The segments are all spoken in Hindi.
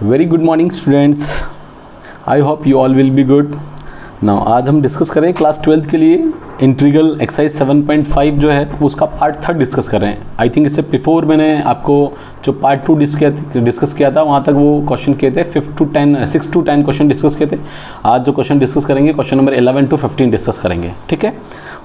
Very good morning students, I hope you all will be good. Now आज हम डिस्कस करें क्लास 12th के लिए इंटीग्रल एक्सरसाइज 7.5 जो है उसका पार्ट 3 डिस्कस कर रहे हैं। आई थिंक इससे बिफोर मैंने आपको जो पार्ट 2 डिस्कस किया था वहाँ तक वो क्वेश्चन किए थे 6 to 10 क्वेश्चन डिस्कस किए थे। आज जो क्वेश्चन डिस्कस करेंगे क्वेश्चन नंबर 11 to 15 डिस्कस करेंगे, ठीक है।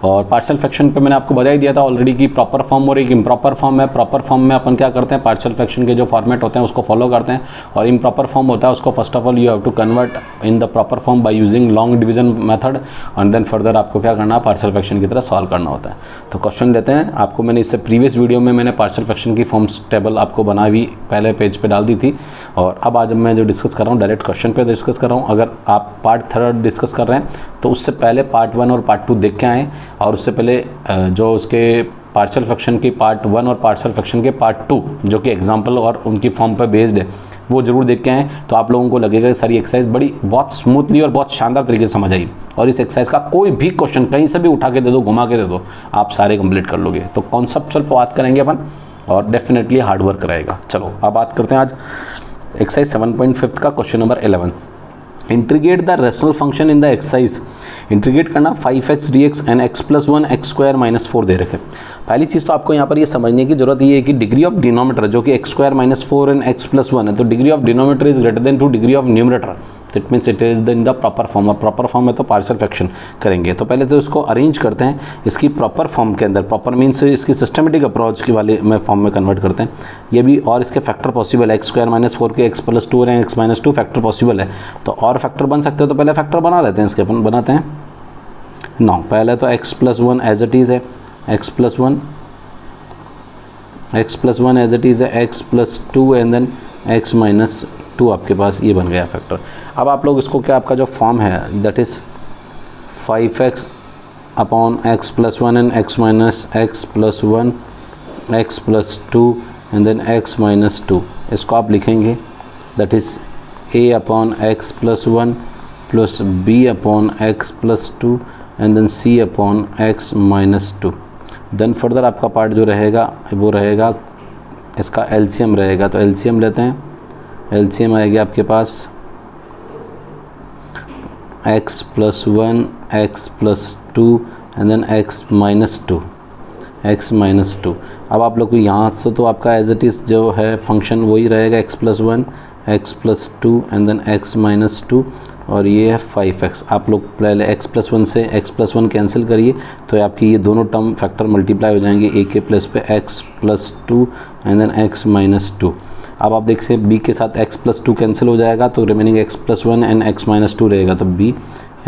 और पार्शियल फ्रैक्शन पे मैंने आपको बता ही दिया था ऑलरेडी कि प्रॉपर फॉर्म और एक इम्प्रॉपर फॉर्म है। प्रॉपर फॉर्म में अपन क्या करते हैं, पार्शियल फ्रैक्शन के जो फॉर्मेट होते हैं उसको फॉलो करते हैं, और इम्प्रॉपर फॉर्म होता है उसको first of all you have to convert in the proper form by using long division method, and then further आपको क्या करना है, पार्शियल फ्रैक्शन की तरह सॉल्व करना होता है। तो क्वेश्चन लेते हैं। आपको मैंने इससे प्रीवियस वीडियो में मैंने पार्शियल फ्रैक्शन की फॉर्म्स टेबल आपको बना हुई पहले पेज पे डाल दी थी, और अब आज मैं जो डिस्कस कर रहा हूँ डायरेक्ट क्वेश्चन पे डिस्कस कर रहा हूँ। अगर आप पार्ट 3 डिस्कस कर रहे हैं तो उससे पहले पार्ट 1 और पार्ट 2 देख के आएँ, और उससे पहले जो उसके पार्शियल फ्रैक्शन की पार्ट 1 और पार्शियल फ्रैक्शन के पार्ट 2 जो कि एग्जाम्पल और उनकी फॉर्म पर बेस्ड है वो जरूर देख के आएँ। तो आप लोगों को लगेगा कि सारी एक्सरसाइज बहुत स्मूथली और बहुत शानदार तरीके से समझ आई, और इस एक्सरसाइज का कोई भी क्वेश्चन कहीं से भी उठा के दे दो, घुमा के दे दो, आप सारे कंप्लीट कर लोगे। तो कॉन्सेप्चुअल पर बात करेंगे अपन, और डेफिनेटली हार्ड वर्क रहेगा। चलो अब बात करते हैं आज एक्सरसाइज 7.5 का question number 11। Integrate the rational function in the exercise. Integrate करना 5x dx and x+1 x² - 4 दे रखे। पहली चीज़ तो आपको यहाँ पर ये समझने की जरूरत ये है कि डिग्री ऑफ डिनोमीटर जो कि x² - 4 एंड x+1 है, तो degree of denominator is greater than two degree of numerator, that means it is in the proper form. और प्रॉपर फॉर्म में तो पार्शियल फ्रैक्शन करेंगे। तो पहले तो इसको अरेंज करते हैं इसकी प्रॉपर फॉर्म के अंदर। प्रॉपर मीन्स इसकी सिस्टमेटिक अप्रोच की वाले में फॉर्म में कन्वर्ट करते हैं ये भी, और इसके फैक्टर पॉसिबल है। x² - 4 के x+2 और x-2 फैक्टर पॉसिबल है, तो और फैक्टर बन सकते हो। तो पहले फैक्टर बना लेते हैं, इसके अपन बनाते हैं। नौ पहले तो x+1 एज इट इज़ है, x+1 एज इट इज़ है, x+2 एंड देन x-2 आपके पास ये बन गया फैक्टर। अब आप लोग इसको क्या, आपका जो फॉर्म है that is 5x upon x+1 and x-1 x+2 and then x-2, इसको आप लिखेंगे that is a upon x+1 plus b upon x+2 and then c upon x-2। Then further आपका पार्ट जो रहेगा वो रहेगा इसका एलसीएम रहेगा। तो एलसीएम लेते हैं, एलसीएम आएगी आपके पास x+1 x+2 and then x-2। अब आप लोग को यहाँ से तो आपका एज इट इज़ जो है फंक्शन वही रहेगा, x+1 x+2 and then x-2, और ये है 5x। आप लोग पहले x+1 से x+1 कैंसिल करिए तो आपकी ये दोनों टर्म फैक्टर मल्टीप्लाई हो जाएंगे a के प्लेस पे x+2 एंड देन x-2। अब आप देख से b के साथ x+2 कैंसिल हो जाएगा तो रिमेनिंग x+1 एंड x-2 रहेगा, तो b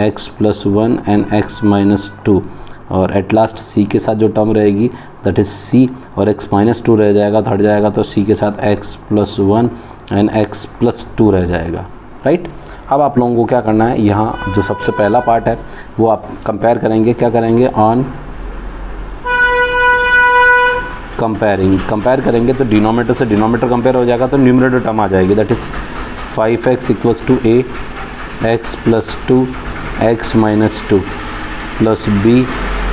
x+1 एंड x-2, और एट लास्ट c के साथ जो टर्म रहेगी दैट इज़ c, और x-2 रह जाएगा तो हट जाएगा, तो c के साथ x+1 एंड x+2 रह जाएगा, राइट। अब आप लोगों को क्या करना है, यहाँ जो सबसे पहला पार्ट है वो आप कंपेयर करेंगे। क्या करेंगे, ऑन कंपेयर करेंगे तो डिनोमीटर से डिनोमीटर कंपेयर हो जाएगा, तो न्यूमरेटर टर्म आ जाएगी that is 5x = a x+2 x-2 plus b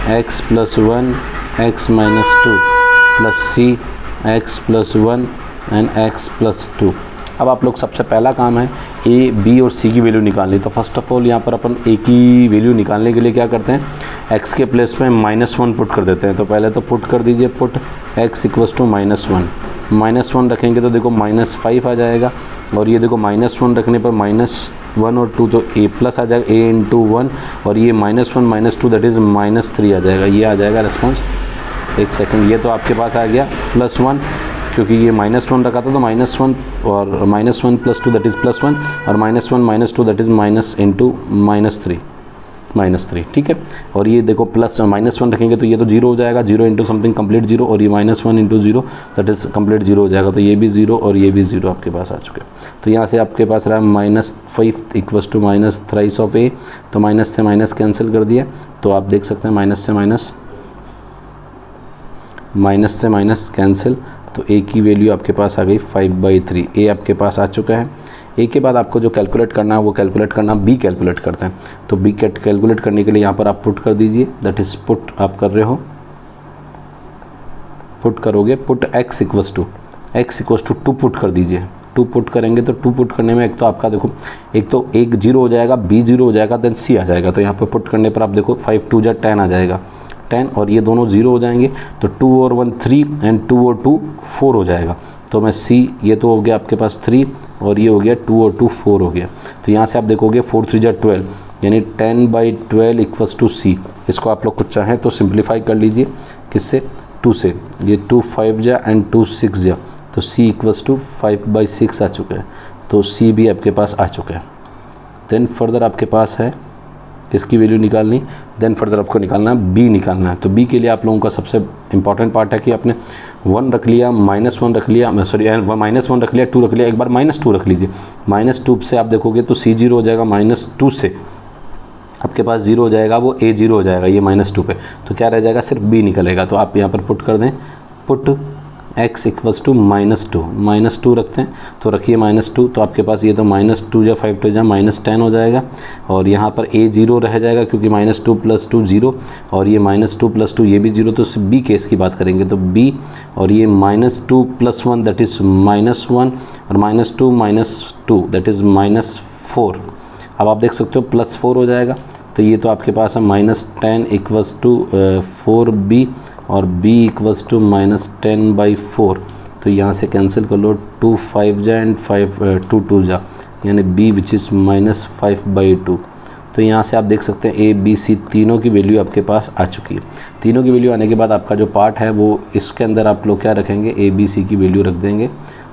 x+1 x-2 plus c x+1 and x+2। अब आप लोग सबसे पहला काम है a, b और c की वैल्यू निकालनी। तो फर्स्ट ऑफ ऑल यहाँ पर अपन a की वैल्यू निकालने के लिए क्या करते हैं, x के प्लेस में -1 पुट कर देते हैं। तो पहले तो पुट कर दीजिए, पुट x = -1 रखेंगे तो देखो -5 आ जाएगा, और ये देखो -1 रखने पर -1 और 2 तो a प्लस आ जाएगा, a × 1, और ये -1 - 2 दैट इज़ -3 आ जाएगा। ये आ जाएगा रिस्पॉन्स। एक सेकंड, ये तो आपके पास आ गया +1, क्योंकि ये -1 रखा था तो -1 और -1 + 2 दैट इज़ +1, और -1 - 2 दैट इज़ -3, ठीक है। और ये देखो प्लस -1 रखेंगे तो ये तो 0 हो जाएगा, 0 × समथिंग कंप्लीट 0, और ये -1 × 0 दैट इज़ कंप्लीट 0 हो जाएगा, तो ये भी 0 और ये भी 0 आपके पास आ चुके हैं। तो यहाँ से आपके पास रहा -5 = -3 ऑफ a, तो माइनस से माइनस कैंसिल कर दिया, तो आप देख सकते हैं माइनस से माइनस कैंसिल, तो a की वैल्यू आपके पास आ गई 5/3। a आपके पास आ चुका है। a के बाद आपको जो कैलकुलेट करना है वो कैलकुलेट करना, b कैलकुलेट करते हैं। तो b कैलकुलेट करने के लिए यहाँ पर आप पुट कर दीजिए, दैट इज़ पुट आप कर रहे हो, पुट करोगे, पुट x = 2 पुट कर दीजिए, 2 पुट करेंगे तो 2 पुट करने में एक तो आपका देखो, एक तो एक 0 हो जाएगा, B 0 हो जाएगा, देन C आ जाएगा। तो यहाँ पे पुट करने पर आप देखो 5 2 जा 10 आ जाएगा, 10, और ये दोनों 0 हो जाएंगे। तो 2 और 1 3 एंड 2 और 2 4 हो जाएगा। तो मैं C, ये तो हो गया आपके पास 3 और ये हो गया 2 और 2 4 हो गया। तो यहाँ से आप देखोगे 4 3 जा 12, यानी 10/12 इक्वल्स टू C। इसको आप लोग कुछ चाहें तो सिंप्लीफाई कर लीजिए, किससे, 2 से। ये 2 5 जा एंड 2 6 जा, तो C इक्वल्स टू 5/6 आ चुका है। तो C भी आपके पास आ चुका है। देन फर्दर आपके पास है किसकी वैल्यू निकालनी, देन फर्दर आपको निकालना है B निकालना है। तो B के लिए आप लोगों का सबसे इंपॉर्टेंट पार्ट है कि आपने 1 रख लिया, -1 रख लिया, सॉरी -1 रख लिया, 2 रख लिया, एक बार -2 रख लीजिए। -2 से आप देखोगे तो C 0 हो जाएगा, -2 से आपके पास 0 हो जाएगा, वो A 0 हो जाएगा ये -2 पे। तो क्या रह जाएगा, सिर्फ B निकलेगा। तो आप यहाँ पर पुट कर दें, पुट x इक्वल्स टू -2 रखते हैं, तो रखिए -2। तो आपके पास ये तो -2 जा 5 2 जा -10 हो जाएगा, और यहाँ पर A 0 रह जाएगा क्योंकि -2 + 2 0, और ये -2 + 2 ये भी 0। तो B केस की बात करेंगे तो B, और ये -2 + 1 दैट इज़ -1, और -2 - 2 दैट इज़ -4। अब आप देख सकते हो +4 हो जाएगा। तो ये तो आपके पास है -10 इक्वल्स टू 4B, और B इक्वल्स टू -10/4। तो यहाँ से कैंसिल कर लो, 2 5 जा एंड 5 2 2 जा, यानी B विच इज़ -5/2। तो यहाँ से आप देख सकते हैं A B C तीनों की वैल्यू आपके पास आ चुकी है। तीनों की वैल्यू आने के बाद आपका जो पार्ट है वो इसके अंदर आप लोग क्या रखेंगे, A B C की वैल्यू रख देंगे,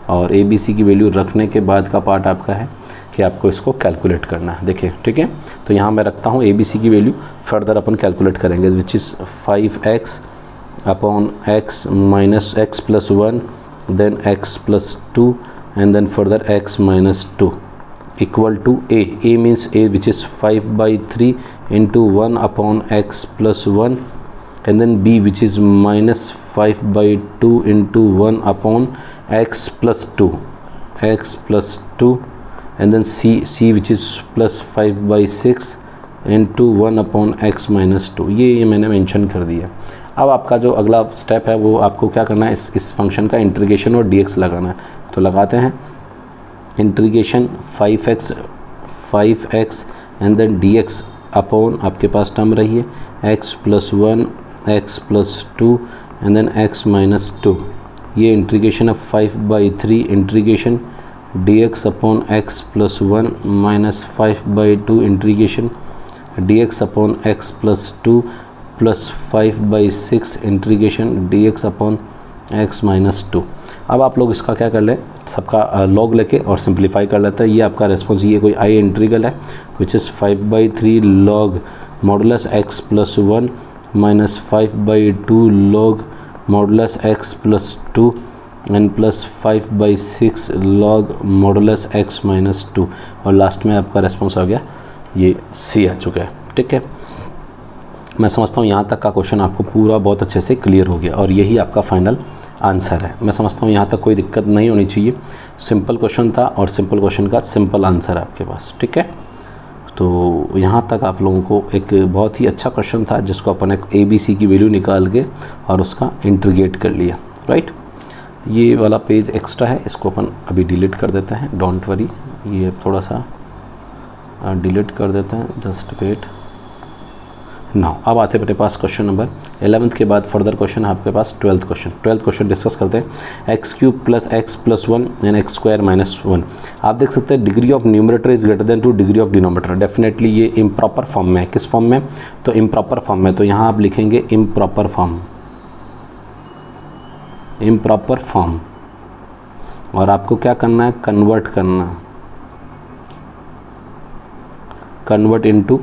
और A B C की वैल्यू रखने के बाद का पार्ट आपका है कि आपको इसको कैलकुलेट करना है। देखिए ठीक है, तो यहाँ मैं रखता हूँ A B C की वैल्यू, फर्दर अपन कैलकुलेट करेंगे, which is 5x upon x minus x + 1, then x + 2 and then further x - 2 equal to A means A which is 5/3 into 1 upon x + 1, and then B which is -5/2 into 1 upon x + 2 and then C which is +5/6 into 1 upon x - 2। ये मैंने मेंशन कर दिया। अब आपका जो अगला स्टेप है वो आपको क्या करना है, इस फंक्शन का इंटीग्रेशन और dx लगाना है। तो लगाते हैं integration 5x and then dx upon आपके पास टर्म रही है x + 1 x + 2 and then x - 2। ये इंटीग्रेशन है 5/3 integration dx upon x + 1 -5/2 integration dx upon x + 2 + 5/6 integration dx upon x - 2। अब आप लोग इसका क्या कर लें, सबका लॉग लेके और सिंप्लीफाई कर लेते हैं। ये आपका रेस्पॉन्स, ये कोई आई इंटीग्रल है विच is 5/3 log modulus x + 1 -5/2 log modulus x + 2 and +5/6 log modulus x - 2, और लास्ट में आपका रेस्पॉन्स आ गया ये C आ चुका है। ठीक है, मैं समझता हूँ यहाँ तक का क्वेश्चन आपको पूरा बहुत अच्छे से क्लियर हो गया, और यही आपका फाइनल आंसर है। मैं समझता हूँ यहाँ तक कोई दिक्कत नहीं होनी चाहिए। सिंपल क्वेश्चन था, और सिंपल क्वेश्चन का सिंपल आंसर है आपके पास। ठीक है, तो यहाँ तक आप लोगों को एक बहुत ही अच्छा क्वेश्चन था, जिसको अपन एक ABC की वैल्यू निकाल के और उसका इंटीग्रेट कर लिया। राइट, ये वाला पेज एक्स्ट्रा है, इसको अपन अभी डिलीट कर देते हैं, डोंट वरी, ये थोड़ा सा डिलीट कर देते हैं, जस्ट वेट नाउ। अब आते हैं अपने पास क्वेश्चन नंबर 11th के बाद फर्दर क्वेश्चन है आपके पास 12th क्वेश्चन डिस्कस करते हैं। x³ + x + 1 and x² - 1। आप देख सकते हैं degree of numerator is greater than two degree of denominator. Definitely ये इम्प्रॉपर फॉर्म में है। किस फॉर्म में? तो इम्प्रॉपर फॉर्म में। तो यहाँ आप लिखेंगे इम्प्रॉपर फॉर्म, और आपको क्या करना है, कन्वर्ट इनटू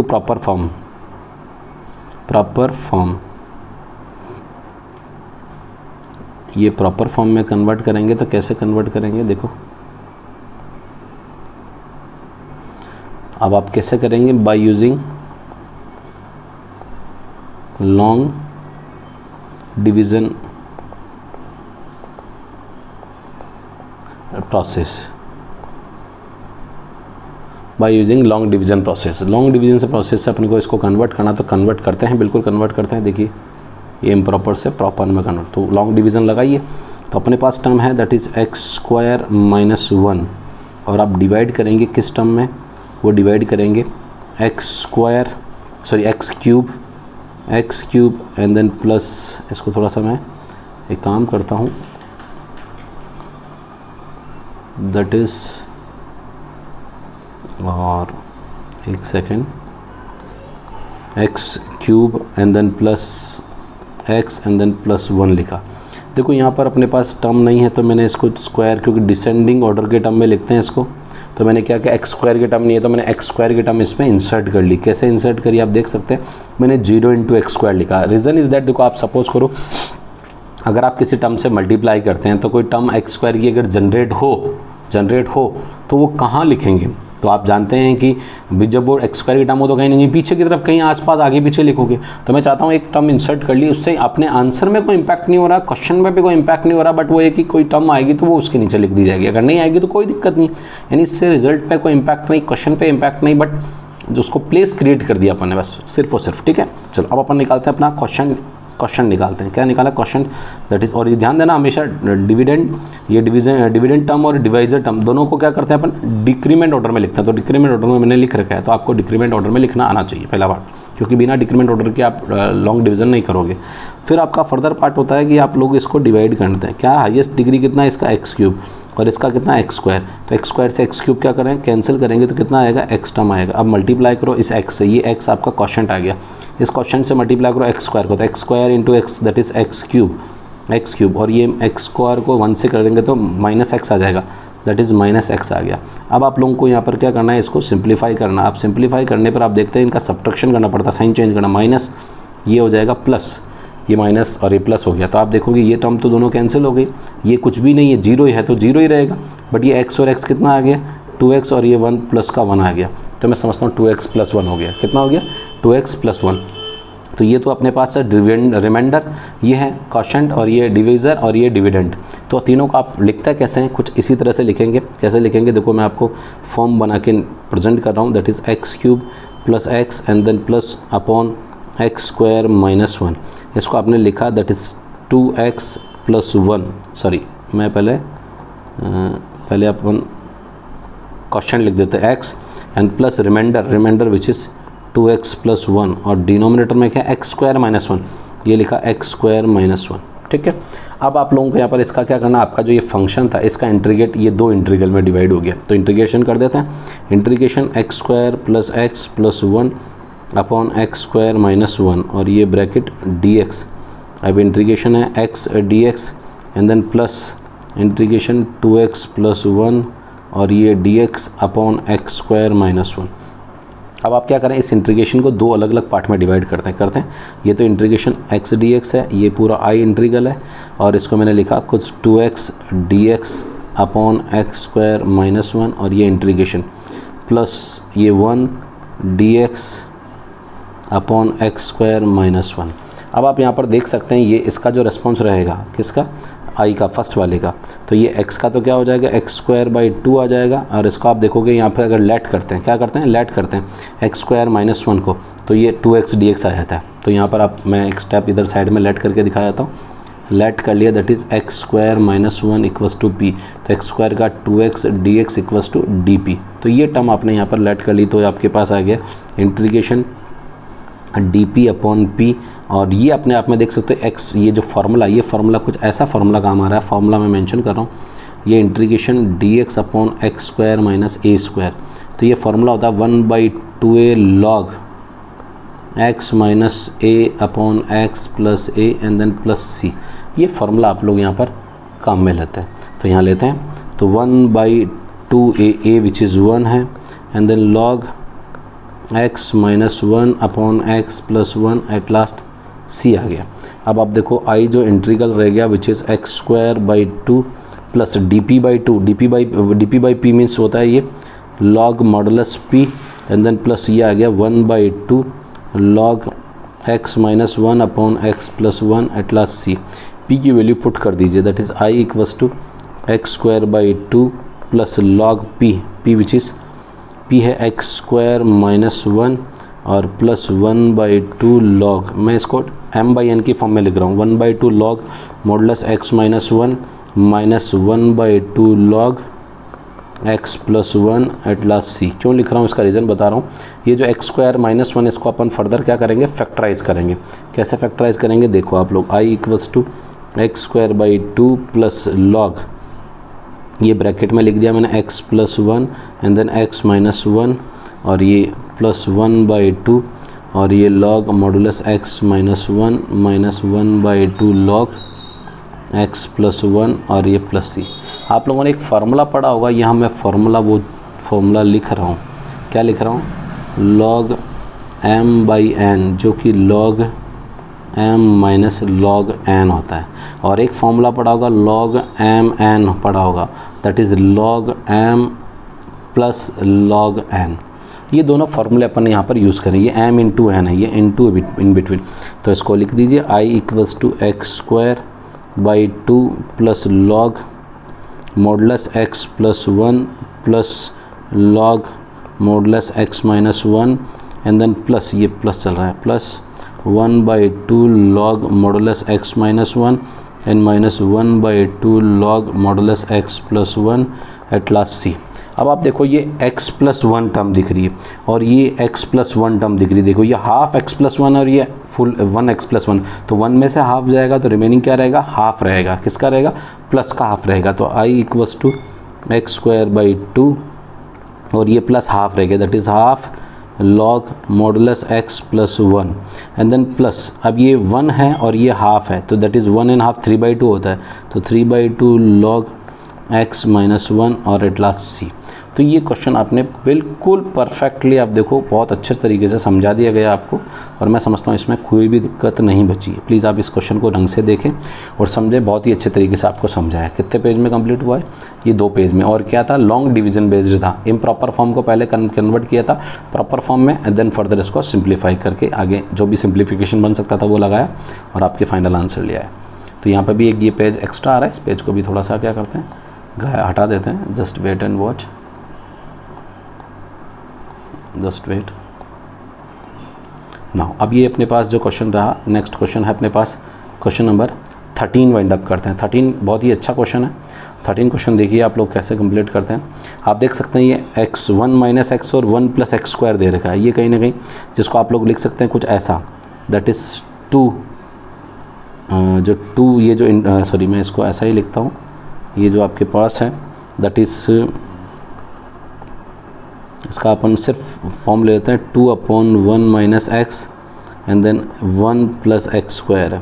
प्रॉपर फॉर्म। ये प्रॉपर फॉर्म में कन्वर्ट करेंगे तो कैसे कन्वर्ट करेंगे, देखो अब आप कैसे करेंगे, bye using long division process. Bye using long division process. Long division process से अपने को इसको कन्वर्ट करना, तो कन्वर्ट करते हैं, बिल्कुल कन्वर्ट करते हैं। देखिए ये इम्प्रॉपर से प्रॉपर में कन्वर्ट, तो लॉन्ग डिवीज़न लगाइए, तो अपने पास टर्म है that is x square minus 1, और आप डिवाइड करेंगे किस टर्म में, वो डिवाइड करेंगे x cube and then plus, इसको थोड़ा सा मैं एक काम करता हूँ, दैट इज़, और एक second, x cube and then plus x and then plus 1 लिखा। देखो यहाँ पर अपने पास टर्म नहीं है तो मैंने इसको स्क्वायर, क्योंकि डिसेंडिंग ऑर्डर के टर्म में लिखते हैं इसको, तो मैंने क्या किया, एक्स स्क्वायर के टर्म नहीं है तो मैंने एक्स स्क्वायर के टर्म इसमें इंसर्ट कर ली। कैसे इंसर्ट करी आप देख सकते हैं, मैंने 0 इंटू एक्स स्क्वायर लिखा। रीज़न इज़ दैट, देखो आप सपोज करो अगर आप किसी टर्म से मल्टीप्लाई करते हैं तो कोई टर्म एक्स स्क्वायर की अगर जनरेट हो तो वो कहाँ लिखेंगे, तो आप जानते हैं कि जब वो एक्स स्क्वायर की टर्म हो तो कहीं नहीं पीछे की तरफ, कहीं आसपास आगे पीछे लिखोगे। तो मैं चाहता हूँ एक टर्म इंसर्ट कर ली, उससे अपने आंसर में कोई इंपैक्ट नहीं हो रहा, क्वेश्चन में भी कोई इंपैक्ट नहीं हो रहा, बट वो है कि कोई टर्म आएगी तो वो उसके नीचे लिख दी जाएगी, अगर नहीं आएगी तो कोई दिक्कत नहीं, यानी इससे रिजल्ट पे कोई इंपैक्ट नहीं, क्वेश्चन पे इंपैक्ट नहीं, बट जो उसको प्लेस क्रिएट कर दिया अपन ने बस सिर्फ और सिर्फ। ठीक है, चलो अब अपन निकालते हैं अपना क्वेश्चन निकालते हैं। क्या निकाला, क्वेश्चन दैट इज, और ये ध्यान देना हमेशा डिविडेंड, ये डिविडेंड टर्म और डिवाइजर टर्म दोनों को क्या करते हैं अपन, डिक्रीमेंट ऑर्डर में लिखते हैं। तो डिक्रीमेंट ऑर्डर में मैंने लिख रखा है, तो आपको डिक्रीमेंट ऑर्डर में लिखना आना चाहिए पहला बात, क्योंकि बिना डिक्रीमेंट ऑर्डर के आप लॉन्ग डिवीजन नहीं करोगे। फिर आपका फर्दर पार्ट होता है कि आप लोग इसको डिवाइड करते हैं। क्या हाईएस्ट डिग्री कितना है इसका, एक्स क्यूब, और इसका कितना एक्स स्क्वायर, तो एक्स स्क्वायर से एक्स क्यूब क्या करें, कैंसिल करेंगे तो कितना आएगा, एक्स टर्म आएगा। अब मल्टीप्लाई करो इस एक्स से, ये एक्स आपका क्वोशंट आ गया, इस क्वोशंट से मल्टीप्लाई करो एक्स स्क्वायर को, तो x square into x that is x cube, और ये एक्स स्क्वायर को 1 से कर देंगे तो माइनस एक्स आ जाएगा, दैट इज़ माइनस एक्स आ गया। अब आप लोगों को यहाँ पर क्या करना है, इसको सिंप्लीफाई करना। आप सिंप्लीफाई करने पर आप देखते हैं इनका सब्ट्रैक्शन करना पड़ता है, साइन चेंज करना, माइनस ये हो जाएगा प्लस, ये माइनस और ये प्लस हो गया। तो आप देखोगे ये टर्म तो दोनों कैंसिल हो गई, ये कुछ भी नहीं है, 0 ही है तो 0 ही रहेगा, बट ये x और x कितना आ गया, 2x, और ये 1 प्लस का 1 आ गया, तो मैं समझता हूँ 2x प्लस 1 हो गया। कितना हो गया, 2x प्लस 1। तो ये तो अपने पास है रिमाइंडर, ये है क्वोशंट, और ये डिवीज़र, और ये डिविडेंड। तो तीनों को आप लिखता कैसे हैं, कुछ इसी तरह से लिखेंगे। कैसे लिखेंगे, देखो मैं आपको फॉर्म बना के प्रेजेंट कर रहा हूँ, that is x cube plus x and then plus upon x square minus 1। इसको आपने लिखा that is 2x plus 1, sorry मैं पहले अपन क्वेश्चन लिख देते हैं, x and plus remainder which is 2x plus 1, और डिनोमिनेटर में क्या एक्स स्क्वायर माइनस 1, ये लिखा एक्स स्क्वायर माइनस 1। ठीक है, अब आप लोगों को यहाँ पर इसका क्या करना, आपका जो ये फंक्शन था इसका इंटीग्रेट ये 2 इंटीग्रल में डिवाइड हो गया, तो इंटीग्रेशन कर देते हैं। Integration x square plus x plus 1 upon x square minus 1, और ये ब्रैकेट dx। अब इंटीग्रेशन है x dx and then plus integration 2x plus 1, और ये dx upon x square minus 1। अब आप क्या करें, इस इंटीग्रेशन को 2 अलग अलग पार्ट में डिवाइड करते हैं। ये तो इंटीग्रेशन x dx है, ये पूरा i इंटीग्रल है, और इसको मैंने लिखा कुछ 2x dx upon x square minus 1, और ये इंटीग्रेशन प्लस ये 1 dx upon x square minus 1। अब आप यहाँ पर देख सकते हैं ये इसका जो रेस्पॉन्स रहेगा किसका, आई का, फर्स्ट वाले का, तो ये x का तो क्या हो जाएगा, एक्स स्क्वायर बाई 2 आ जाएगा, और इसको आप देखोगे यहाँ पर अगर लेट करते हैं, क्या करते हैं, लेट करते हैं एक्स स्क्वायर माइनस 1 को, तो ये 2x dx आ जाता है। तो यहाँ पर आप, मैं एक स्टेप इधर साइड में लेट करके दिखा जाता हूँ, लेट कर लिया, that is x square minus 1 equals to पी, तो एक्स स्क्वायर का 2x dx equals to D. तो ये टर्म आपने यहाँ पर लेट कर ली, तो आपके पास आ गया इंटीग्रेशन dp अपॉन p, और ये अपने आप में देख सकते हो x, ये जो फार्मूला, ये फार्मूला कुछ ऐसा फार्मूला काम आ रहा है, फार्मूला मैं मेंशन कर रहा हूँ, ये integration dx upon x square minus a square. तो ये फार्मूला होता है 1/2a log x minus a upon x plus a and then plus C. ये फार्मूला आप लोग यहाँ पर काम में लेते हैं, तो यहाँ लेते हैं, तो 1/2a विच इज़ 1 है, and then log x minus 1 upon x plus 1 at last c आ गया। अब आप देखो i जो इंटीग्रल रह गया which is x square by 2 plus dp by 2, dp by p means होता है ये log modulus p, and then plus ये आ गया 1/2 log x minus 1 upon x plus 1 at last c। p की वैल्यू पुट कर दीजिए, that is i equals to x square by 2 plus log p which is p है एक्स स्क्वायर माइनस 1 और प्लस 1/2 लॉग, मैं इसको m/n की फॉर्म में लिख रहा हूँ, 1/2 log modulus x minus 1 -1/2 log x + 1 at last c. क्यों लिख रहा हूँ इसका रीज़न बता रहा हूँ। ये जो x² -1 इसको अपन फर्दर क्या करेंगे, फैक्टराइज करेंगे। कैसे फैक्टराइज करेंगे देखो आप लोग, i = x²/2 प्लस लॉग, ये ब्रैकेट में लिख दिया मैंने x + 1 एंड देन x - 1 और ये +1/2 और ये log modulus x - 1 -1/2 log x + 1 और ये प्लस c। आप लोगों ने एक फार्मूला पढ़ा होगा, यहाँ मैं फार्मूला लिख रहा हूँ। क्या लिख रहा हूँ, log m/n जो कि log m - log n होता है। और एक फार्मूला पढ़ा होगा log mn पढ़ा होगा, that is log m + log n। ये दोनों फार्मूले अपन यहाँ पर यूज़ करें। ये m × n है, ये इनटू इन बिटवीन, तो इसको लिख दीजिए i = x²/2 plus log modulus x + 1 plus log modulus x - 1 and then plus, ये प्लस चल रहा है, plus 1/2 log modulus x - 1 and -1/2 log modulus x + 1 at last c। अब आप देखो ये x + 1 टर्म दिख रही है और ये x + 1 टर्म दिख रही है। देखो ये हाफ x + 1 और ये फुल 1x + 1, तो 1 में से हाफ जाएगा तो रिमेनिंग क्या रहेगा, हाफ रहेगा। किसका रहेगा, प्लस का हाफ रहेगा। तो i = x²/2 और ये प्लस हाफ रहेगा, that is half log modulus x + 1 and then plus, अब ये 1 है और ये हाफ है तो दैट इज़ 1 1/2 3/2 होता है, तो 3/2 log x - 1 और एट लास्ट c। तो ये क्वेश्चन आपने बिल्कुल परफेक्टली, आप देखो बहुत अच्छे तरीके से समझा दिया गया आपको और मैं समझता हूँ इसमें कोई भी दिक्कत नहीं बची है। प्लीज़ आप इस क्वेश्चन को ढंग से देखें और समझें, बहुत ही अच्छे तरीके से आपको समझाया। कितने पेज में कंप्लीट हुआ है, ये 2 पेज में। और क्या था, लॉन्ग डिवीजन बेस्ड था। इम्प्रॉपर फॉर्म को पहले कन्वर्ट किया था प्रॉपर फॉर्म में एंड देन फर्दर इसको सिंप्लीफाई करके आगे जो भी सिंप्लीफिकेशन बन सकता था वो लगाया और आपके फाइनल आंसर लिया है। तो यहाँ पर भी एक ये पेज एक्स्ट्रा आ रहा है, इस पेज को भी थोड़ा सा क्या करते हैं, हटा देते हैं। Just wait and watch, just wait now. अब ये अपने पास जो क्वेश्चन रहा, नेक्स्ट क्वेश्चन है अपने पास क्वेश्चन नंबर 13 वाइंड अप करते हैं। 13 बहुत ही अच्छा क्वेश्चन है। 13 क्वेश्चन देखिए आप लोग कैसे कंप्लीट करते हैं। आप देख सकते हैं ये x1 - x और 1 + x² दे रखा है। ये कहीं ना कहीं जिसको आप लोग लिख सकते हैं कुछ ऐसा, दैट इज़ 2 जो 2 ये जो सॉरी मैं इसको ऐसा ही लिखता हूँ, ये जो आपके पास है दैट इज़, इसका अपन सिर्फ फॉर्म ले लेते हैं 2/1 - x एंड देन 1 + x²।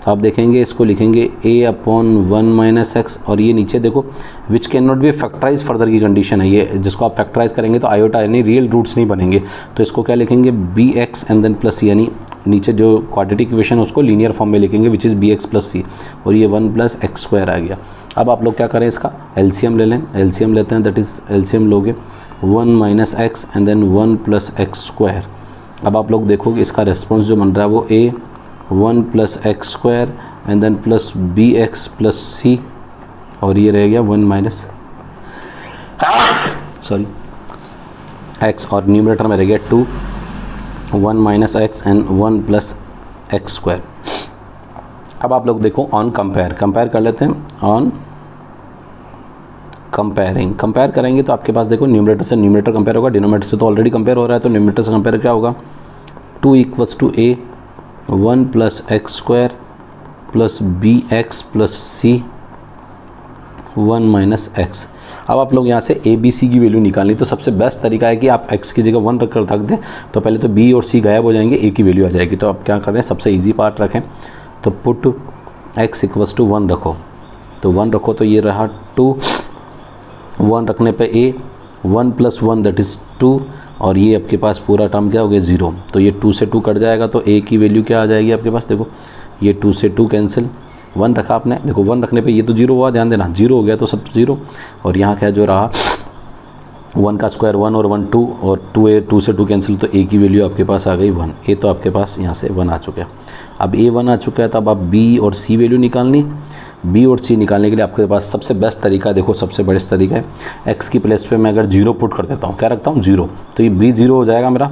तो आप देखेंगे इसको लिखेंगे a/1 - x और ये नीचे देखो which can not be factorise further की कंडीशन है। ये जिसको आप फैक्टराइज करेंगे तो आयोटा यानी रियल रूट्स नहीं बनेंगे, तो इसको क्या लिखेंगे bx एंड देन प्लस, यानी नीचे जो क्वाड्रेटिक इक्वेशन है उसको लीनियर फॉर्म में लिखेंगे विच इज़ bx + c और ये 1 + x² आ गया। अब आप लोग क्या करें, इसका एलसीएम ले लें। एलसीएम लेते हैं, दैट इज़ एलसीएम लोगे 1 - x एंड देन 1 + x²। अब आप लोग देखोगे इसका रेस्पॉन्स जो बन रहा है वो a 1 + x² and then plus bx + c और ये रह गया 1 - x और न्यूमरेटर में रह गया 2 1 - x एंड 1 + x²। अब आप लोग देखो ऑन कंपेयर कर लेते हैं। ऑन कंपेयर करेंगे तो आपके पास देखो न्यूमरेटर से न्यूमरेटर कंपेयर होगा, डिनोमिनेटर से तो ऑलरेडी कंपेयर हो रहा है, तो न्यूमरेटर से कंपेयर क्या होगा, 2 = a 1 + x² plus bx + c 1 - x। अब आप लोग यहाँ से a b c की वैल्यू निकालनी, तो सबसे बेस्ट तरीका है कि आप x की जगह 1 रख दें, तो पहले तो b और c गायब हो जाएंगे, a की वैल्यू आ जाएगी। तो आप क्या कर रहे हैं, सबसे ईजी पार्ट रखें, तो पुट x = 1 रखो, तो 1 रखो तो ये रहा 2, 1 रखने पे a 1 + 1 दैट इज़ 2 और ये आपके पास पूरा टर्म क्या हो गया 0, तो ये 2 से 2 कट जाएगा, तो a की वैल्यू क्या आ जाएगी आपके पास, देखो ये 2 से 2 कैंसिल, 1 रखा आपने, देखो 1 रखने पे ये तो 0 हुआ, ध्यान देना 0 हो गया तो सब 0, और यहाँ क्या जो रहा 1 का स्क्वायर 1 और 1 2 और 2 से 2 कैंसिल, तो a की वैल्यू आपके पास आ गई 1। a तो आपके पास यहाँ से 1 आ चुका है। अब a 1 आ चुका है, तो अब आप b और c वैल्यू निकालनी। b और c निकालने के लिए आपके पास सबसे बेस्ट तरीका, देखो सबसे बेस्ट तरीका है x की प्लेस पे मैं अगर 0 पुट कर देता हूँ, क्या रखता हूँ 0, तो ये b 0 हो जाएगा मेरा,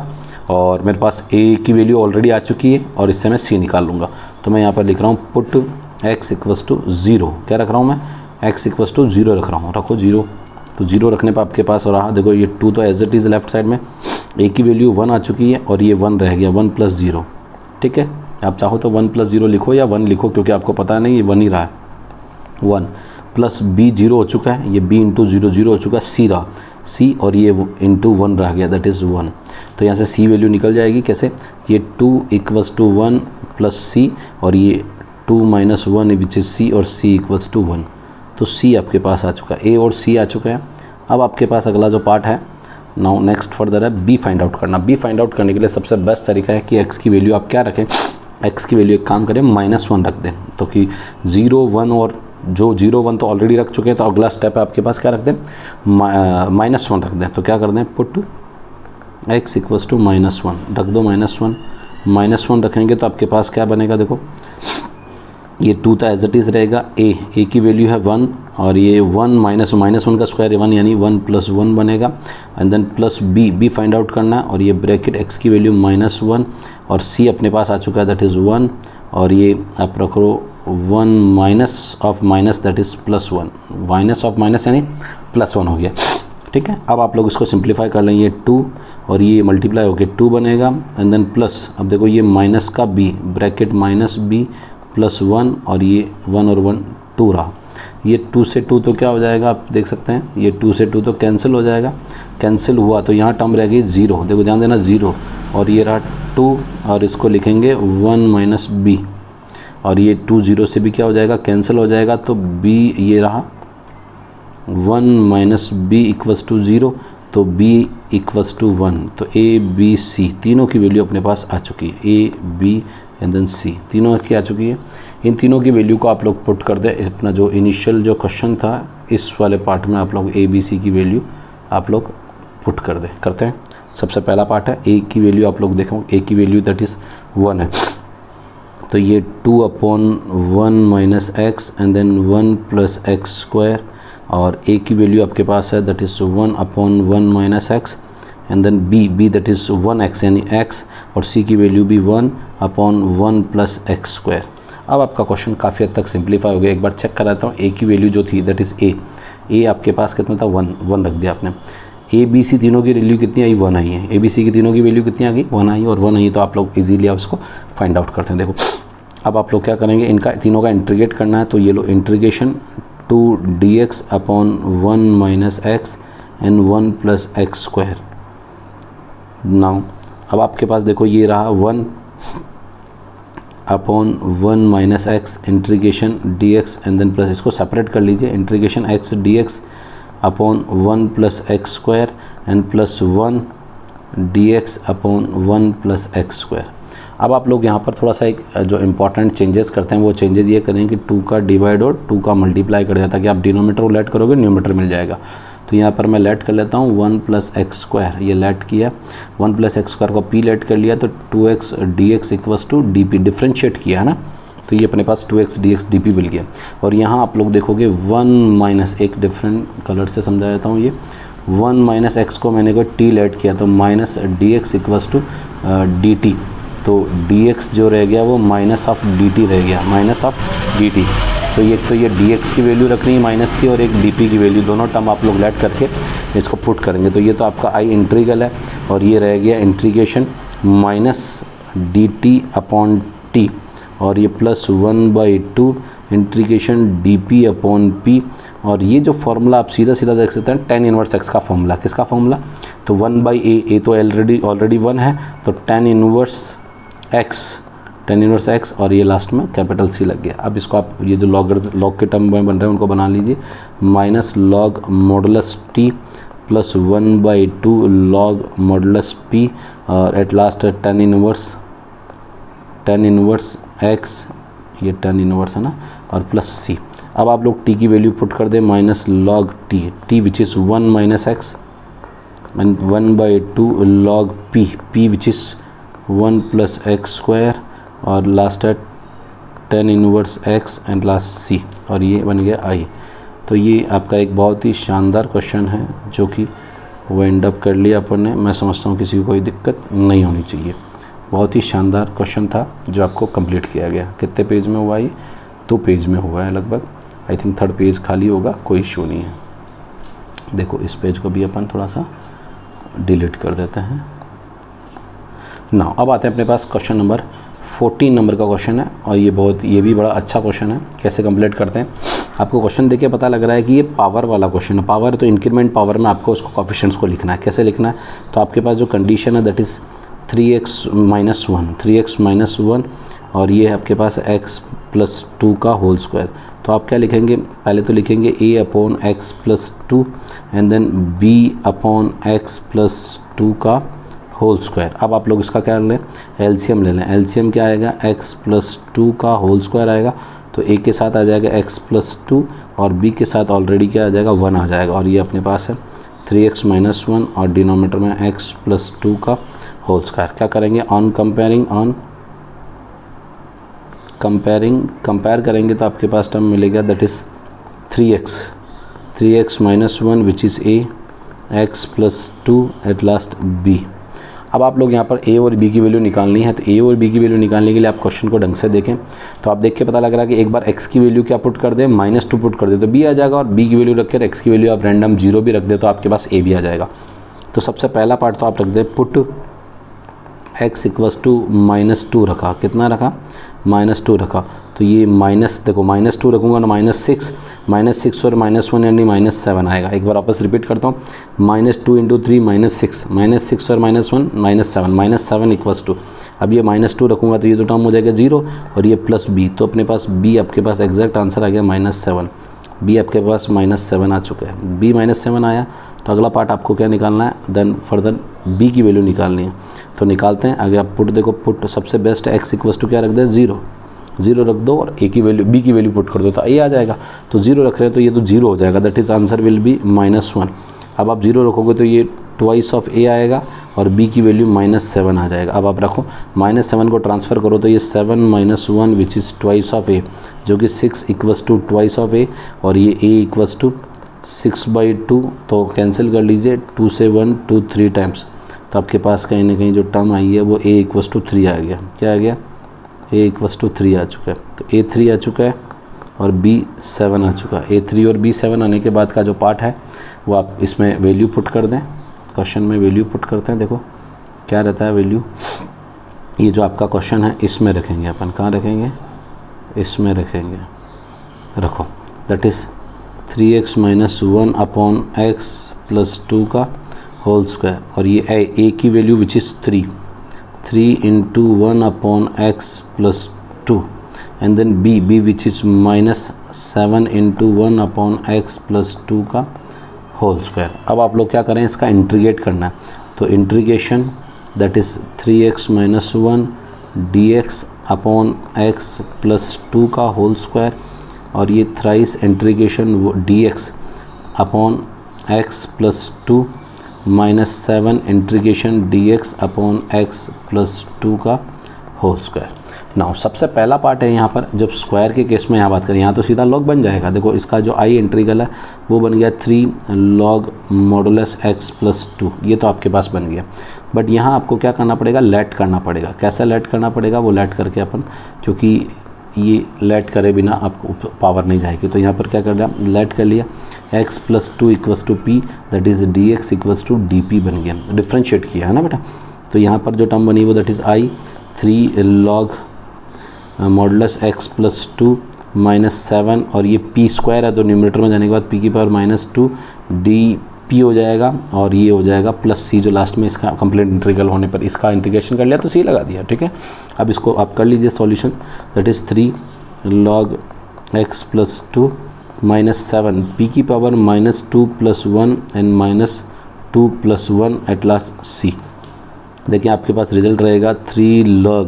और मेरे पास a की वैल्यू ऑलरेडी आ चुकी है और इससे मैं c निकाल लूँगा। तो मैं यहाँ पर लिख रहा हूँ पुट x = 0, क्या रख रहा हूँ मैं x इक्वल्स टू 0 रख रहा हूँ, रखो 0। तो 0 रखने पर आपके पास रहा, देखो ये 2 तो as it is left side में, a की वैल्यू 1 आ चुकी है और ये 1 रह गया, 1 + 0। ठीक है, आप चाहो तो 1 + 0 लिखो या 1 लिखो, क्योंकि आपको पता नहीं ये 1 ही रहा है। 1 प्लस b 0 हो चुका है, ये b × 0 0 हो चुका है, c रहा, c और ये × 1 रह गया, दैट इज़ 1। तो यहाँ से c वैल्यू निकल जाएगी कैसे, ये 2 = 1 + c और ये 2 - 1 विच इज़ c और c = 1। तो c आपके पास आ चुका है, a और c आ चुका है। अब आपके पास अगला जो पार्ट है, नाउ नेक्स्ट फर्दर है b फाइंड आउट करना। b फाइंड आउट करने के लिए सबसे बेस्ट तरीका है कि x की वैल्यू आप क्या रखें, x की वैल्यू एक काम करें -1 रख दें, तो कि 0 1 और जो 0 1 तो ऑलरेडी रख चुके हैं, तो अगला स्टेप है आपके पास क्या रख दें, -1 रख दें। तो क्या कर दें, पुट x इक्वल्स टू -1 रख दो, -1 रखेंगे तो आपके पास क्या बनेगा, देखो ये 2 तो एज इट इज़ रहेगा, a की वैल्यू है 1 और ये 1 -1 का स्क्वायर 1 यानी 1 + 1 बनेगा, and then plus b find out करना है, और ये ब्रैकेट x की वैल्यू -1 और c अपने पास आ चुका है, दैट इज़ 1, और ये आप रखो 1 minus of minus that is +1, minus of minus यानी +1 हो गया। ठीक है, अब आप लोग इसको सिंप्लीफाई कर लेंगे, 2 और ये मल्टीप्लाई होकर 2 बनेगा, एंड देन प्लस, अब देखो ये माइनस का b ब्रैकेट -b +1 और ये 1 और 1 2 रहा, ये 2 से 2 तो क्या हो जाएगा, आप देख सकते हैं ये 2 से 2 तो कैंसिल हो जाएगा, कैंसिल हुआ तो यहाँ टर्म रहेगी 0, देखो ध्यान देना 0, और ये रहा 2 और इसको लिखेंगे 1 - b, और ये 2 0 से भी क्या हो जाएगा, कैंसिल हो जाएगा, तो b ये रहा 1 - b = 0, तो b = 1, तो a b c तीनों की वैल्यू अपने पास आ चुकी है, a b and then c तीनों की आ चुकी है। इन तीनों की वैल्यू को आप लोग पुट कर दें, अपना जो इनिशियल जो क्वेश्चन था इस वाले पार्ट में आप लोग a b c की वैल्यू आप लोग पुट कर दें, करते हैं। सबसे पहला पार्ट है a की वैल्यू, आप लोग देखो a की वैल्यू दैट इज़ 1 है, तो ये 2/1 - x एंड देन 1 + x², और a की वैल्यू आपके पास है that is 1/1 - x and then b that is 1x यानी x, और c की वैल्यू भी 1/1 + x²। अब आपका क्वेश्चन काफ़ी हद तक सिंप्लीफाई हो गया। एक बार चेक कराता हूँ, a की वैल्यू जो थी दैट इज़ a आपके पास कितना था, 1 रख दिया आपने। a b c तीनों की वैल्यू कितनी आई, 1 आई है, a b c की तीनों की वैल्यू कितनी आ गई, 1 आई और 1 आई, तो आप लोग इजीली आप इसको फाइंड आउट करते हैं। देखो अब आप लोग क्या करेंगे, इनका तीनों का इंटीग्रेट करना है, तो ये लो integration 2dx/1 - x and 1 + x²। Now अब आपके पास देखो ये रहा 1/1 - x integration dx and then plus, इसको सेपरेट कर लीजिए, integration x dx/1 + x² and +1 dx/1 + x²। अब आप लोग यहाँ पर थोड़ा सा एक जो इम्पॉर्टेंट चेंजेस करते हैं, वो चेंजेस ये करें कि 2 का डिवाइड और 2 का मल्टीप्लाई कर दिया, ताकि आप डिनोमीटर को लेट करोगे न्यूमरेटर मिल जाएगा। तो यहाँ पर मैं लेट कर लेता हूँ 1 + x², ये लेट किया, 1 + x² को p लेट कर लिया, तो 2x dx = dp डिफ्रेंशिएट किया है ना, तो ये अपने पास 2x dx dp मिल गया। और यहाँ आप लोग देखोगे 1 - एक डिफरेंट कलर से समझा देता हूँ, ये 1 - x को मैंने कोई t लेट किया, तो -dx = dt, तो dx जो रह गया वो -dt रह गया, -dt। तो ये dx की वैल्यू रखनी है माइनस की, और एक dt की वैल्यू, दोनों टर्म आप लोग लेट करके इसको पुट करेंगे। तो ये तो आपका i इंटीग्रल है, और ये रह गया इंटीग्रेशन -dt/t, और ये +1/2 इंटीग्रेशन dp/p, और ये जो फॉर्मूला आप सीधा देख सकते हैं tan इनवर्स x का फॉर्मूला, किसका फॉर्मूला, तो 1/a तो ऑलरेडी 1 है, तो tan इनवर्स x, और ये लास्ट में कैपिटल C लग गया। अब इसको आप ये जो लॉग के टर्म में बन रहे हैं उनको बना लीजिए, -log modulus t +1/2 log modulus p, और at last tan inverse x, ये tan इनवर्स है ना, और +c। अब आप लोग t की वैल्यू पुट कर दें, -log t which is 1 - x and 1/2 log p which is 1 + x², और लास्ट है tan inverse x and last c, और ये बन गया i। तो ये आपका एक बहुत ही शानदार क्वेश्चन है जो कि वो एंड अप कर लिया अपन ने। मैं समझता हूँ किसी को कोई दिक्कत नहीं होनी चाहिए। बहुत ही शानदार क्वेश्चन था जो आपको कंप्लीट किया गया। कितने पेज में हुआ ये? 2 पेज में हुआ है लगभग। आई थिंक थर्ड पेज खाली होगा, कोई इशू नहीं है। देखो इस पेज को भी अपन थोड़ा सा डिलीट कर देते हैं। नाउ अब आते हैं अपने पास क्वेश्चन नंबर 14 नंबर का क्वेश्चन है, और ये भी बड़ा अच्छा क्वेश्चन है। कैसे कंप्लीट करते हैं, आपको क्वेश्चन देख के पता लग रहा है कि ये पावर वाला क्वेश्चन है। पावर तो इंक्रीमेंट पावर में आपको उसको कोफिशिएंट्स को लिखना है। कैसे लिखना है, तो आपके पास जो कंडीशन है दैट इज़ 3x माइनस 1 और ये आपके पास x प्लस 2 का होल स्क्वायर। तो आप क्या लिखेंगे, पहले तो लिखेंगे a upon x plus 2 and then b upon x plus 2 का होल स्क्वायर। अब आप लोग इसका क्या लें, एलसीएम ले लें। एलसीएम क्या आएगा, x प्लस 2 का होल स्क्वायर आएगा, तो a के साथ आ जाएगा x प्लस 2 और b के साथ ऑलरेडी क्या आ जाएगा, 1 आ जाएगा, और ये अपने पास है 3x माइनस 1 और डिनोमीटर में x प्लस 2 का होल स्क्वायर। क्या करेंगे, कंपेयर करेंगे तो आपके पास टर्म मिलेगा that is 3x minus 1 which is a, x plus 2 at last b। अब आप लोग यहाँ पर a और b की वैल्यू निकालनी है, तो a और b की वैल्यू निकालने के लिए आप क्वेश्चन को ढंग से देखें। तो आप देख के पता लग रहा है कि एक बार x की वैल्यू क्या पुट कर दें, -2 पुट कर दे तो b आ जाएगा, और b की वैल्यू रख कर x की वैल्यू आप रैंडम 0 भी रख दे तो आपके पास a भी आ जाएगा। तो सबसे पहला पार्ट तो आप रख दें, पुट x इक्वल्स टू -2 रखा, कितना रखा, -2 रखा, तो ये देखो -2 रखूँगा ना, -6 और -1 यानी -7 आएगा। एक बार वापस रिपीट करता हूँ, -2 इंटू 3 -6 और -1 -7 इक्वल्स टू, अब ये -2 रखूँगा तो ये तो टर्म हो जाएगा 0 और ये प्लस b, तो अपने पास b आपके पास एग्जैक्ट आंसर आ गया -7। b आपके पास -7 आ चुका है। b -7 आया तो अगला पार्ट आपको क्या निकालना है, देन फर्दर b की वैल्यू निकालनी है। तो निकालते हैं। आगे आप पुट देखो, पुट सबसे बेस्ट x इक्वल्स टू क्या रख दें, 0 रख दो और a की वैल्यू b की वैल्यू पुट कर दो तो a आ जाएगा। तो 0 रख रहे हैं तो ये तो 0 हो जाएगा, that is answer will be -1। अब आप 0 रखोगे तो ये ट्वाइस ऑफ a आएगा और b की वैल्यू -7 आ जाएगा। अब आप रखो -7 को ट्रांसफ़र करो तो ये 7 - 1 which is twice of a, जो कि 6 equals to twice of a, और ये a इक्वल्स टू 6/2, तो कैंसिल कर लीजिए, 2 से 1 2 3 टाइम्स, तो आपके पास कहीं ना कहीं जो टर्म आई है वो a इक्वल्स टू 3 आ गया। क्या आ गया, a इक्वल्स टू 3 आ चुका है। तो a 3 आ चुका है और b 7 आ चुका है। a 3 और b 7 आने के बाद का जो पार्ट है वो आप इसमें वैल्यू पुट कर दें, क्वेश्चन में वैल्यू पुट करते हैं। देखो क्या रहता है वैल्यू, ये जो आपका क्वेश्चन है इसमें रखेंगे अपन, कहाँ रखेंगे, इसमें रखेंगे, रखो, that is 3x minus 1 upon x plus 2 का होल स्क्वायर, और ये a की value which is 3 into 1 upon x plus 2 and then b which is -7 into 1 upon x plus 2 का होल स्क्वायर। अब आप लोग क्या करें, इसका इंटीग्रेट करना है, तो integration that is 3x minus 1 dx upon x plus 2 का होल स्क्वायर, और ये thrice integration dx upon x plus 2 -7 integration dx upon x plus 2 का होल स्क्वायर। नाउ सबसे पहला पार्ट है यहाँ पर, जब स्क्वायर के केस में यहाँ बात करें, यहाँ तो सीधा लॉग बन जाएगा। देखो इसका जो आई इंटीग्रल है वो बन गया 3 log मॉडुलस x प्लस 2, ये तो आपके पास बन गया। बट यहाँ आपको क्या करना पड़ेगा, लेट करना पड़ेगा। कैसे लेट करना पड़ेगा, वो लेट करके अपन, क्योंकि ये लेट करे बिना आपको पावर नहीं जाएगी, तो यहाँ पर क्या कर लिया, लेट कर लिया, x plus 2 equals to p that is dx equals to d बन गया, डिफ्रेंशिएट किया है ना बेटा। तो यहाँ पर जो टर्म बनी वो that is i 3 log modulus x plus 2 -7, और ये p स्क्वायर है तो न्यूमरेटर में जाने के बाद p की पावर -2 dp हो जाएगा, और ये हो जाएगा प्लस c, जो लास्ट में इसका कंप्लीट इंटीग्रल होने पर इसका इंटीग्रेशन कर लिया तो c लगा दिया, ठीक है। अब इसको आप कर लीजिए solution, that is 3 log x plus 2 -7 p की power -2 plus 1 and -2 plus 1 at last c। देखिए आपके पास रिजल्ट रहेगा 3 log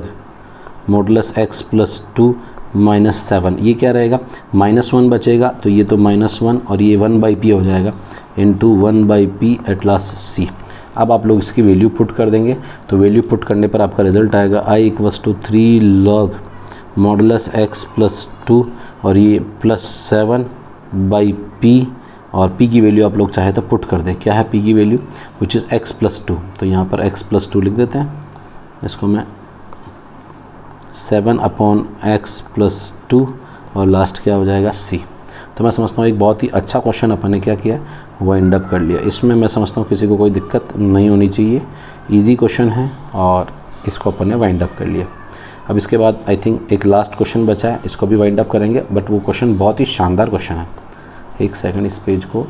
मॉडुलस x प्लस 2 -7, ये क्या रहेगा, -1 बचेगा, तो ये तो -1 और ये 1/p हो जाएगा into 1/p eight last c। अब आप लोग इसकी वैल्यू पुट कर देंगे, तो वैल्यू पुट करने पर आपका रिजल्ट आएगा i equals to 3 log modulus x plus 2 और ये +7/p, और p की वैल्यू आप लोग चाहे तो पुट कर दें। क्या है p की value, which is x plus 2, तो यहाँ पर x प्लस 2 लिख देते हैं, इसको मैं 7 अपॉन x प्लस 2 और लास्ट क्या हो जाएगा c। तो तो मैं समझता हूँ एक बहुत ही अच्छा क्वेश्चन अपन ने क्या किया, वाइंड अप कर लिया। इसमें मैं समझता हूँ किसी को कोई दिक्कत नहीं होनी चाहिए, ईजी क्वेश्चन है और इसको अपन ने वाइंड अप कर लिया। अब इसके बाद आई थिंक एक लास्ट क्वेश्चन बचा है, इसको भी वाइंड अप करेंगे, बट वो क्वेश्चन बहुत ही शानदार क्वेश्चन है। एक सेकंड इस पेज को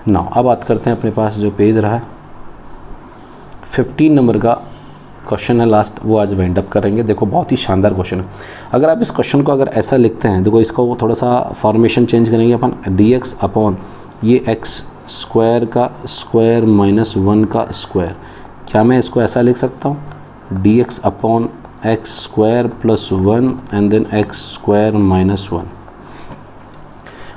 ना। अब बात करते हैं अपने पास जो पेज रहा है 15 नंबर का क्वेश्चन है लास्ट, वो आज वाइंड अप करेंगे। देखो बहुत ही शानदार क्वेश्चन है। अगर आप इस क्वेश्चन को अगर ऐसा लिखते हैं, देखो इसका वो थोड़ा सा फॉर्मेशन चेंज करेंगे अपन, dx अपॉन ये x स्क्वायर का स्क्वायर माइनस 1 का स्क्वायर। क्या मैं इसको ऐसा लिख सकता हूँ, dx upon x square plus 1 and then x square minus 1।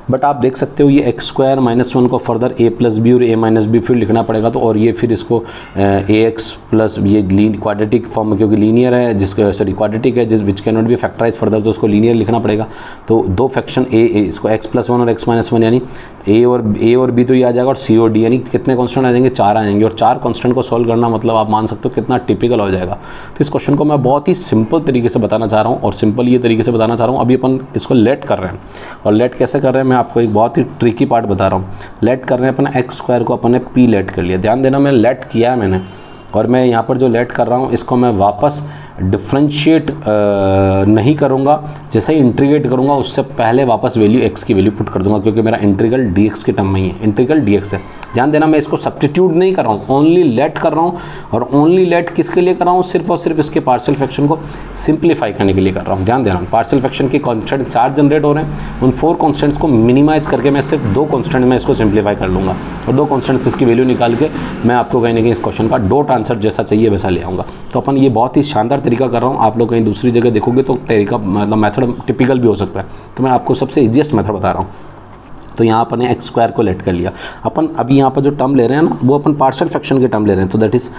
But आप देख सकते हो ये एक्स स्क्वायर माइनस 1 को फर्दर a प्लस बी और a माइनस बी फिर लिखना पड़ेगा, तो और ये फिर इसको ax प्लस ये क्वाड्रेटिक फॉर्म क्योंकि लीनियर है, जिसको सॉरी क्वाड्रेटिक है जिस which can not be factorise further, तो उसको लीनियर लिखना पड़ेगा। तो दो फैक्शन a इसको x प्लस 1 और x माइनस 1 यानी a और b तो ये आ जाएगा, और c और d यानी कितने कॉन्स्टेंट आ जाएंगे, 4 आ जाएंगे। और 4 कॉन्स्टेंट को सॉल्व करना मतलब आप मान सकते हो कितना टिपिकल हो जाएगा। तो इस क्वेश्चन को मैं बहुत ही सिंपल तरीके से बताना चाह रहा हूँ, और सिंपल ये तरीके से बताना चाह रहा हूँ। अभी अपन इसको लेट कर रहे हैं, और लेट कैसे कर रहे हैं मैं आपको एक बहुत ही ट्रिकी पार्ट बता रहा हूँ। लेट कर रहे हैं अपने एक्स स्क्वायर को अपन ने पी लेट कर लिया। ध्यान देना मैं लेट किया है मैंने, और मैं यहाँ पर जो लेट कर रहा हूँ इसको मैं वापस डिफ्रेंशिएट नहीं करूँगा, जैसे ही इंटीग्रेट करूँगा उससे पहले वापस वैल्यू x की वैल्यू पुट कर दूंगा, क्योंकि मेरा इंटीग्रल dx के टर्म में ही है, इंटीग्रल dx है। ध्यान देना मैं इसको सब्स्टिट्यूट नहीं कर रहा हूँ, ओनली लेट कर रहा हूँ। और ओनली लेट किसके लिए कर रहा हूँ, सिर्फ और सिर्फ इसके पार्शियल फ्रैक्शन को सिंप्लीफाई करने के लिए कर रहा हूँ। ध्यान देना पार्शियल फ्रैक्शन के कॉन्स्टेंट 4 जनरेट हो रहे हैं, उन 4 कॉन्स्टेंट्स को मिनिमाइज करके मैं सिर्फ 2 कॉन्स्टेंट में इसको सिंप्लीफाई कर लूँगा, और 2 कॉन्स्टेंट्स इसकी वैल्यू निकाल के मैं आपको कहीं ना कहीं इस क्वेश्चन का डॉट आंसर जैसा चाहिए वैसा ले आऊँगा। तो अपन ये बहुत ही शानदार तरीका कर रहा हूँ। आप लोग कहीं दूसरी जगह देखोगे तो तरीका मतलब मेथड टिपिकल भी हो सकता है, तो मैं आपको सबसे ईजीएस्ट मेथड बता रहा हूँ। तो यहाँ अपन ने एक्स स्क्वायर को लेट कर लिया। अपन अभी यहाँ पर जो टर्म ले रहे हैं ना, वो अपन पार्शियल फ्रैक्शन के टर्म ले रहे हैं, तो that is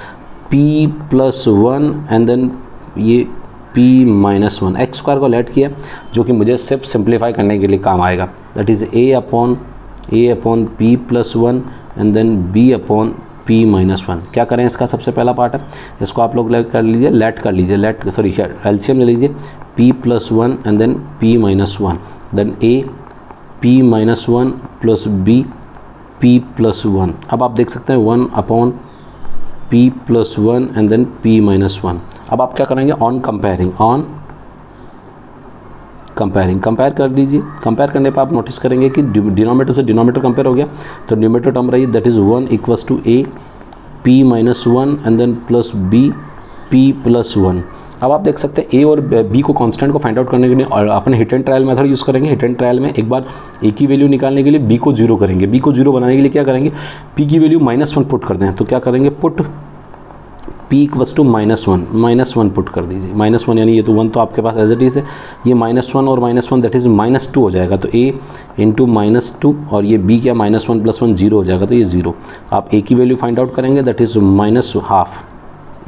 p plus 1 and then ये p माइनस 1। एक्स स्क्वायर को लेट किया, जो कि मुझे सिर्फ सिंप्लीफाई करने के लिए काम आएगा। That is a upon p plus 1 and then b upon p minus 1। क्या करें, इसका सबसे पहला पार्ट है, इसको आप लोग लेट कर लीजिए, एलसीएम ले लीजिए, p plus 1 and then p minus 1, then a p minus 1 plus b p plus 1। अब आप देख सकते हैं 1 upon p plus 1 and then p minus 1। अब आप क्या करेंगे, ऑन कंपेयर कर लीजिए। कंपेयर करने पर आप नोटिस करेंगे कि डिनोमिनेटर से डिनोमिनेटर कंपेयर हो गया, तो डिनोमिनेटर टर्म रही that is 1 equals to a p minus 1 and then plus b p plus 1। अब आप देख सकते हैं a और b को कांस्टेंट को फाइंड आउट करने के लिए और अपन hit and trial method use करेंगे। हिट एंड ट्रायल में एक बार a की वैल्यू निकालने के लिए b को 0 करेंगे, b को 0 बनाने के लिए क्या करेंगे, p की वैल्यू -1 पुट कर दें। तो क्या करेंगे, put p equals to -1 put कर दीजिए। -1 यानी ये तो 1 तो आपके पास एज इट इज़ है, ये -1 और -1 दैट इज़ -2 हो जाएगा। तो a इंटू -2 और ये b क्या -1 प्लस 1 0 हो जाएगा, तो ये 0। आप a की वैल्यू फाइंड आउट करेंगे that is -1/2,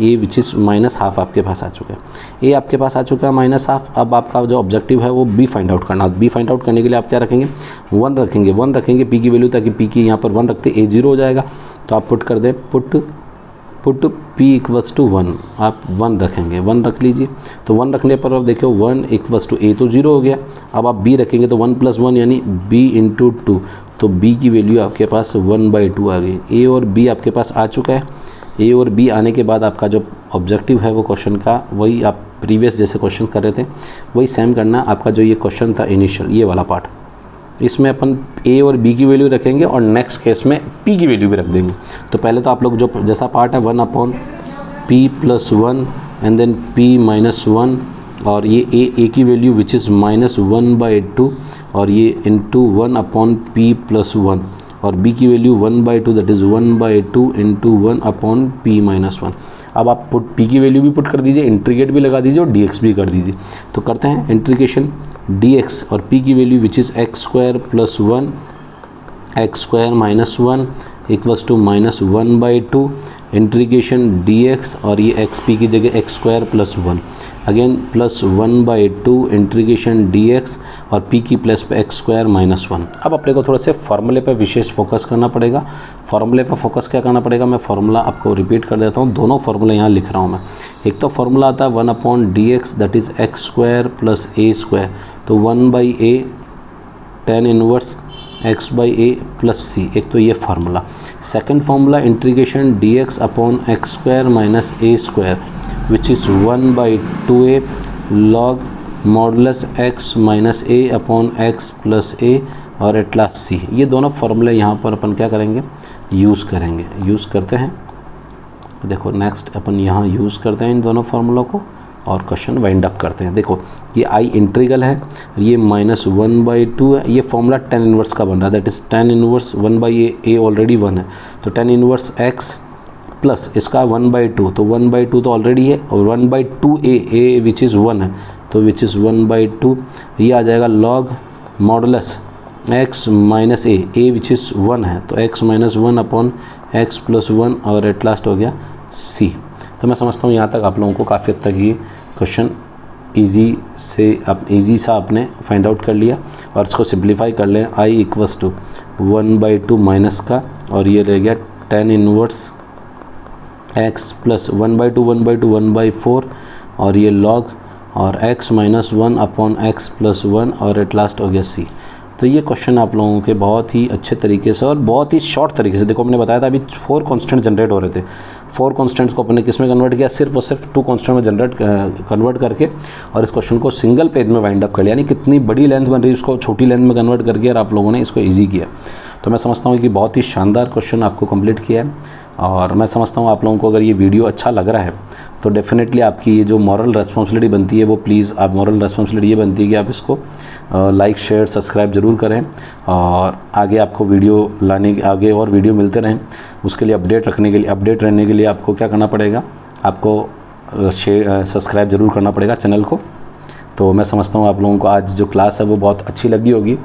a which is -1/2 आपके पास आ चुका है। a आपके पास आ चुका है -1/2। अब आपका जो ऑब्जेक्टिव है वो b फाइंड आउट करना। b फाइंड आउट करने के लिए आप क्या रखेंगे, 1 रखेंगे p की वैल्यू, ताकि p की यहाँ पर 1 रखते a 0 हो जाएगा। तो आप पुट कर दें, पुट p इक्वल्स टू 1, आप 1 रखेंगे, 1 रख लीजिए। तो 1 रखने पर आप देखो 1 इक्वल्स टू a तो 0 हो गया। अब आप b रखेंगे तो 1 प्लस 1 यानी b इंटू 2, तो b की वैल्यू आपके पास 1/2 आ गई। a और b आपके पास आ चुका है। a और b आने के बाद आपका जो ऑब्जेक्टिव है वो क्वेश्चन का वही आप प्रीवियस जैसे क्वेश्चन कर रहे थे वही सेम करना। आपका जो ये क्वेश्चन था इनिशियल ये वाला पार्ट, इसमें अपन a और b की वैल्यू रखेंगे और नेक्स्ट केस में p की वैल्यू भी रख देंगे। तो पहले तो आप लोग जो जैसा पार्ट है 1 upon p plus 1 and then p minus 1, और ये a की वैल्यू विच इज़ -1/2 और ये इंटू 1 अपॉन p प्लस 1, और b की value 1/2 that is 1/2 into 1 upon p minus 1। अब आप p की वैल्यू भी पुट कर दीजिए, इंटीग्रेट भी लगा दीजिए और dx भी कर दीजिए। तो करते हैं इंटीग्रेशन dx और p की value which is x square plus 1 x square minus 1 equals to -1/2 integration dx और ये एक्स पी की जगह x square plus 1, again plus 1/2 integration dx और p की प्लस पे एक्स स्क्वायर माइनस 1। अब अपने को थोड़ा से फार्मूले पे विशेष फोकस करना पड़ेगा। फार्मूले पे फोकस क्या करना पड़ेगा, मैं फार्मूला आपको रिपीट कर देता हूँ, दोनों फार्मूले यहाँ लिख रहा हूँ मैं। एक तो फार्मूला आता है 1/dx that is x square plus a square, तो 1/a tan inverse x by a plus C, एक तो ये formula. Second formula integration dx upon x square minus a square which is 1/2a log modulus x minus a upon x plus a और एट लास्ट सी। ये दोनों फार्मूले यहाँ पर अपन क्या करेंगे, यूज़ करेंगे। यूज़ करते हैं, देखो नेक्स्ट अपन यहाँ यूज़ करते हैं इन दोनों फार्मूलों को और क्वेश्चन वाइंड अप करते हैं। देखो ये आई इंटीग्रल है, ये -1/2 है, ये फॉर्मूला tan इनवर्स का बन रहा है that is tan inverse 1/a, a already 1 है तो tan इनवर्स x प्लस इसका 1/2, तो 1/2 तो ऑलरेडी है और 1/2a, a विच इज़ 1 है तो विच इज़ 1/2, ये आ जाएगा log modulus x minus a which is 1 है तो x minus 1 upon x plus 1 और एट लास्ट हो गया c। तो मैं समझता हूँ यहाँ तक आप लोगों को काफ़ी हद तक ये क्वेश्चन ईजी सा आपने फाइंड आउट कर लिया और इसको सिंप्लीफाई कर लें। i इक्वल्स टू 1/2 माइनस का और ये रह गया tan इनवर्स x प्लस 1/2 1/4 और ये log और x minus 1 upon x plus 1 और एट लास्ट हो गया c। तो ये क्वेश्चन आप लोगों के बहुत ही अच्छे तरीके से और बहुत ही शॉर्ट तरीके से, देखो हमने बताया था अभी 4 कांस्टेंट जनरेट हो रहे थे, 4 कांस्टेंट्स को अपने किस में कन्वर्ट किया, सिर्फ और सिर्फ 2 कांस्टेंट में कन्वर्ट करके और इस क्वेश्चन को सिंगल पेज में वाइंड अप कर लिया। यानी कितनी बड़ी लेंथ बन रही है उसको छोटी लेंथ में कन्वर्ट करके और आप लोगों ने इसको ईजी किया। तो मैं समझता हूँ कि बहुत ही शानदार क्वेश्चन आपको कंप्लीट किया है और मैं समझता हूँ आप लोगों को अगर ये वीडियो अच्छा लग रहा है तो डेफिनेटली आपकी ये जो मॉरल रेस्पॉन्सिबिलिटी बनती है वो प्लीज़ आप मॉरल रेस्पॉन्सिबिलिटी ये बनती है कि आप इसको लाइक शेयर सब्सक्राइब ज़रूर करें और आगे आपको वीडियो लाने आगे और वीडियो मिलते रहें। उसके लिए अपडेट रहने के लिए आपको क्या करना पड़ेगा, आपको सब्सक्राइब ज़रूर करना पड़ेगा चैनल को। तो मैं समझता हूँ आप लोगों को आज जो क्लास है वो बहुत अच्छी लगी होगी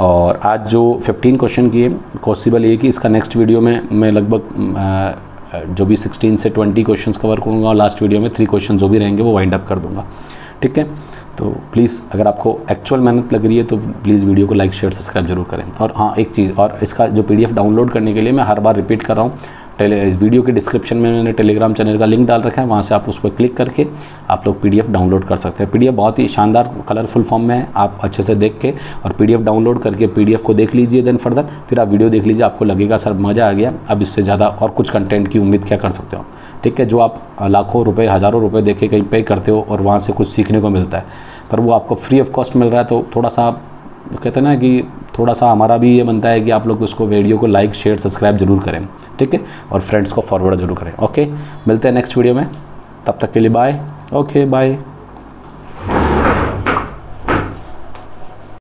और आज जो 15 क्वेश्चन किए पॉसिबल ये कि इसका नेक्स्ट वीडियो में मैं लगभग जो भी 16 से 20 क्वेश्चंस कवर करूँगा और लास्ट वीडियो में 3 क्वेश्चन जो भी रहेंगे वो वाइंड अप कर दूँगा। ठीक है, तो प्लीज़ अगर आपको एक्चुअल मेहनत लग रही है तो प्लीज़ वीडियो को लाइक शेयर सब्सक्राइब जरूर करें। और हाँ एक चीज़ और, इसका जो PDF डाउनलोड करने के लिए मैं हर बार रिपीट कर रहा हूँ, वीडियो के डिस्क्रिप्शन में मैंने टेलीग्राम चैनल का लिंक डाल रखा है, वहाँ से आप उस पर क्लिक करके आप लोग PDF डाउनलोड कर सकते हैं। PDF बहुत ही शानदार कलरफुल फॉर्म में है, आप अच्छे से देख के और PDF डाउनलोड करके PDF को देख लीजिए, देन फर्दर फिर आप वीडियो देख लीजिए, आपको लगेगा सर मज़ा आ गया, अब इससे ज़्यादा और कुछ कंटेंट की उम्मीद क्या कर सकते हो। ठीक है, जो आप लाखों रुपए हज़ारों रुपए दे के कहीं पे करते हो और वहाँ से कुछ सीखने को मिलता है पर वो आपको फ्री ऑफ कॉस्ट मिल रहा है, तो थोड़ा सा कहते हैं ना कि थोड़ा सा हमारा भी ये बनता है कि आप लोग उसको वीडियो को लाइक शेयर सब्सक्राइब जरूर करें। ठीक है, और फ्रेंड्स को फॉरवर्ड जरूर करें। ओके, मिलते हैं नेक्स्ट वीडियो में, तब तक के लिए बाय। Okay bye.